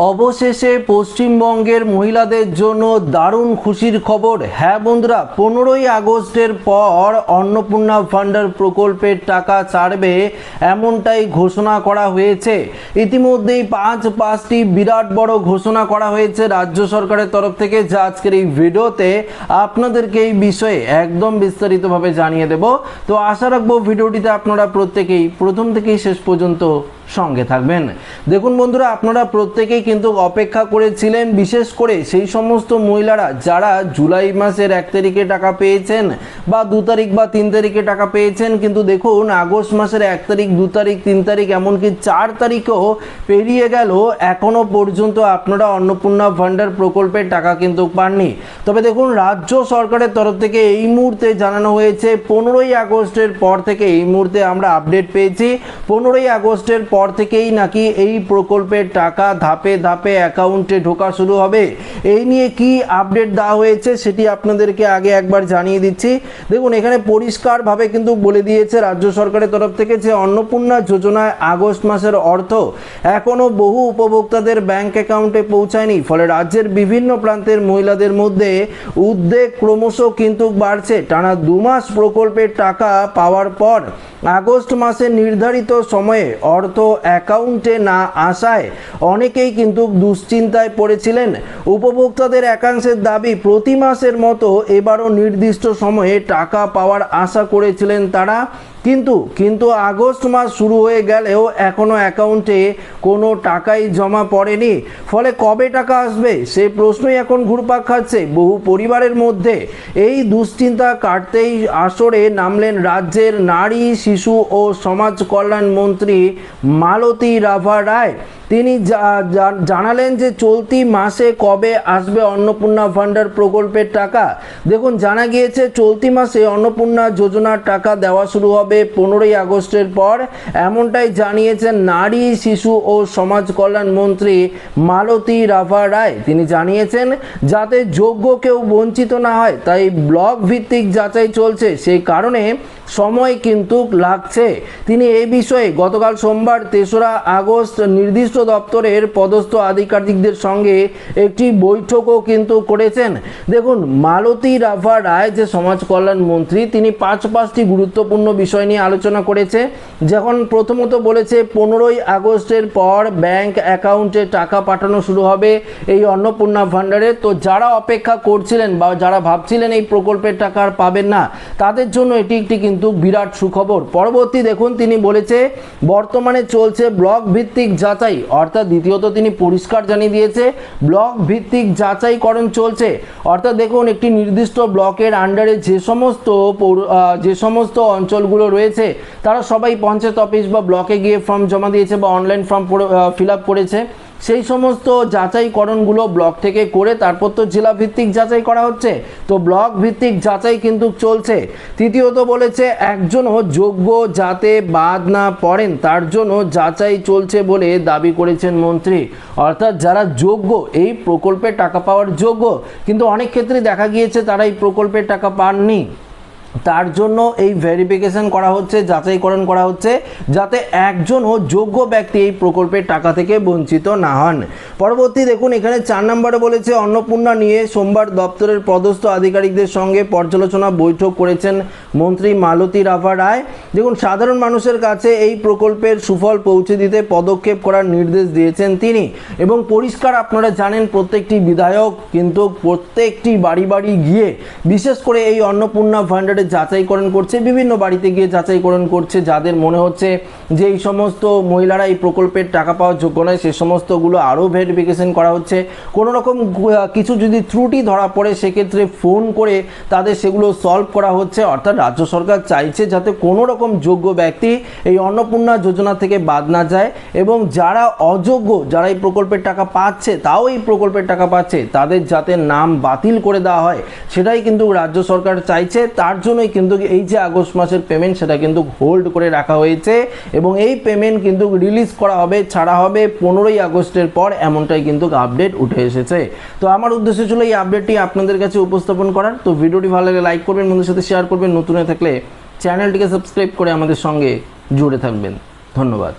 অবশেষে পশ্চিমবঙ্গের মহিলাদের জন্য দারুণ খুশির খবর। হ্যাঁ বন্ধুরা, 15ই আগস্টের পর অন্নপূর্ণা ভান্ডার প্রকল্পের টাকা ছাড়বে এমনটাই ঘোষণা করা হয়েছে। ইতিমধ্যেই পাঁচটি বিরাট বড় ঘোষণা করা হয়েছে রাজ্য সরকারের তরফ থেকে, যা আজকের এই ভিডিওতে আপনাদেরকে এই বিষয়ে একদম বিস্তারিতভাবে জানিয়ে দেব। তো আশা রাখবো ভিডিওটিতে আপনারা প্রত্যেকেই প্রথম থেকেই শেষ পর্যন্ত সঙ্গে থাকবেন। দেখুন বন্ধুরা, আপনারা প্রত্যেকেই কিন্তু অপেক্ষা করেছিলেন, বিশেষ করে সেই সমস্ত মহিলারা যারা জুলাই মাসের 1 তারিখে টাকা পেয়েছেন বা 2 তারিখ বা 3 তারিখে টাকা পেয়েছেন, কিন্তু দেখুন আগস্ট মাসের 1 তারিখ, 2 তারিখ, 3 তারিখ, এমনকি 4 তারিখও পেরিয়ে গেল, এখনো পর্যন্ত আপনারা অন্নপূর্ণা ভান্ডার প্রকল্পের টাকা কিন্তু পাননি। তবে দেখুন রাজ্য সরকারের তরফ থেকে এই মুহূর্তে জানানো হয়েছে 15ই আগস্টের পর থেকে, এই মুহূর্তে আমরা আপডেট পেয়েছি 15ই আগস্টের পর থেকেই নাকি এই প্রকল্পের টাকা ধাপে ধাপে অ্যাকাউন্টে ঢোকা শুরু হবে। এই নিয়ে কি আপডেট দেওয়া হয়েছে সেটি আপনাদেরকে আগে একবার জানিয়ে দিচ্ছি। দেখুন এখানে পরিষ্কারভাবে কিন্তু বলে দিয়েছে রাজ্য সরকারের তরফ থেকে যে অন্নপূর্ণা যোজনায় আগস্ট মাসের অর্থ এখনো বহু উপভোক্তাদের ব্যাংক অ্যাকাউন্টে পৌঁছায়নি। ফলে রাজ্যের বিভিন্ন প্রান্তের মহিলাদের মধ্যে উদ্বেগ ক্রমশ কিন্তু বাড়ছে। টানা 2 মাস প্রকল্পের টাকা পাওয়ার পর আগস্ট মাসে নির্ধারিত সময়ে অর্থ অ্যাকাউন্টে না আসায় অনেকেই কিন্তু দুশ্চিন্তায় পড়েছিলেন। উপভোক্তাদের একাংশের দাবি, প্রতি মাসের মতো এবারও নির্দিষ্ট সময়ে টাকা পাওয়ার আশা করেছিলেন তারা, কিন্তু আগস্ট মাস শুরু হয়ে গেলেও এখনো অ্যাকাউন্টে কোনো টাকাই জমা পড়েনি। ফলে কবে টাকা আসবে সেই প্রশ্নই এখন ঘুরপাক খাচ্ছে বহু পরিবারের মধ্যে। এই দুশ্চিন্তা কাটতেই আসরে নামলেন রাজ্যের নারী, শিশু ও সমাজ কল্যাণ মন্ত্রী মালতী রাভা রায়। তিনি জানালেন যে চলতি মাসে কবে আসবে অন্নপূর্ণা ভান্ডার প্রকল্পের টাকা। দেখুন জানা গিয়েছে চলতি মাসে অন্নপূর্ণা যোজনার টাকা দেওয়া শুরু হবে 15ই আগস্টের পর, এমনটাই জানিয়েছেন নারী, শিশু ও সমাজ কল্যাণ মন্ত্রী মালতী রাভা রায়। তিনি জানিয়েছেন যাতে যোগ্য কেউ বঞ্চিত না হয়, তাই ব্লক ভিত্তিক যাচাই চলছে, সেই কারণে সময় কিন্তু লাগছে। তিনি এই বিষয়ে গতকাল সোমবার 3রা আগস্ট নির্দিষ্ট দপ্তরের পদস্থ আধিকারিকদের সঙ্গে একটি বৈঠকও কিন্তু করেছেন। দেখুন মালতী রাভা রায় যে সমাজ কল্যাণ মন্ত্রী, তিনি পাঁচটি গুরুত্বপূর্ণ বিষয় নিয়ে আলোচনা করেছে। যখন প্রথমত বলেছে 15ই আগস্টের পর ব্যাংক অ্যাকাউন্টে টাকা পাঠানো শুরু হবে এই অন্নপূর্ণা ভান্ডারে। তো যারা অপেক্ষা করছিলেন বা যারা ভাবছিলেন এই প্রকল্পের টাকা আর পাবেন না, তাদের জন্য এটি একটি কিন্তু বিরাট সুখবর। পরবর্তী দেখুন তিনি বলেছে বর্তমানে চলছে ব্লক ভিত্তিক যাচাই, অর্থাৎ দ্বিতীয়ত তিনি পরিষ্কার জানিয়ে দিয়েছে ব্লক ভিত্তিক যাচাইকরণ চলছে। অর্থাৎ দেখুন একটি নির্দিষ্ট ব্লকের আন্ডারে যে সমস্ত অঞ্চলগুলো রয়েছে তারা সবাই পঞ্চায়েত অফিস বা ব্লকে গিয়ে ফর্ম জমা দিয়েছে বা অনলাইন ফর্ম ফিল আপ করেছে। সেই সমস্ত যাচাইকরণগুলো ব্লক থেকে করে তারপর তো জেলা ভিত্তিক যাচাই করা হচ্ছে। তো ব্লক ভিত্তিক যাচাই কিন্তু চলছে। তৃতীয়ত বলেছে একজনও যোগ্য যাতে বাদ না পড়েন তার জন্য যাচাই চলছে বলে দাবি করেছেন মন্ত্রী। অর্থাৎ যারা যোগ্য, এই প্রকল্পের টাকা পাওয়ার যোগ্য, কিন্তু অনেক ক্ষেত্রে দেখা গিয়েছে তারা এই প্রকল্পের টাকা পাননি, তার জন্য এই ভেরিফিকেশন করা হচ্ছে, যাচাইকরণ করা হচ্ছে, যাতে একজনও যোগ্য ব্যক্তি এই প্রকল্পের টাকা থেকে বঞ্চিত না হন। পরবর্তী দেখুন এখানে 4 নম্বরে বলেছে অন্নপূর্ণা নিয়ে সোমবার দপ্তরের পদস্থ আধিকারিকদের সঙ্গে পর্যালোচনা বৈঠক করেছেন মন্ত্রী মালতী রাভা রায়। দেখুন সাধারণ মানুষের কাছে এই প্রকল্পের সুফল পৌঁছে দিতে পদক্ষেপ করার নির্দেশ দিয়েছেন তিনি। এবং পরিষ্কার আপনারা জানেন প্রত্যেকটি বিধায়ক কিন্তু প্রত্যেকটি বাড়ি বাড়ি গিয়ে বিশেষ করে এই অন্নপূর্ণা ভান্ডার যাচাইকরণ করছে, বিভিন্ন বাড়িতে গিয়ে যাচাইকরণ করছে, যাদের মনে হচ্ছে যে এই সমস্ত মহিলারা এই প্রকল্পের টাকা পাওয়ার যোগ্য নয় সে সমস্তগুলো আরও ভেরিফিকেশন করা হচ্ছে। কোনো রকম কিছু যদি ত্রুটি ধরা পড়ে সেক্ষেত্রে ফোন করে তাদের সেগুলো সলভ করা হচ্ছে। অর্থাৎ রাজ্য সরকার চাইছে যাতে কোনো রকম যোগ্য ব্যক্তি এই অন্নপূর্ণা যোজনা থেকে বাদ না যায়, এবং যারা অযোগ্য, যারা এই প্রকল্পের টাকা পাচ্ছে তাও এই প্রকল্পের টাকা পাচ্ছে, তাদের যাতে নাম বাতিল করে দেওয়া হয় সেটাই কিন্তু রাজ্য সরকার চাইছে। তার জন্যই কিন্তু এই যে আগস্ট মাসের পেমেন্ট সেটা কিন্তু হোল্ড করে রাখা হয়েছে, এবং এই পেমেন্ট কিন্তু রিলিজ করা হবে, ছাড়া হবে 15ই আগস্টের পর, এমনটাই কিন্তু আপডেট উঠে এসেছে। তো আমার উদ্দেশ্য ছিল এই আপডেটটি আপনাদের কাছে উপস্থাপন করার। তো ভিডিওটি ভালো লাগলে লাইক করবেন, বন্ধুদের সাথে শেয়ার করবেন, নতুন হয়ে থাকলে চ্যানেলটিকে সাবস্ক্রাইব করে আমাদের সঙ্গে জুড়ে থাকবেন। ধন্যবাদ।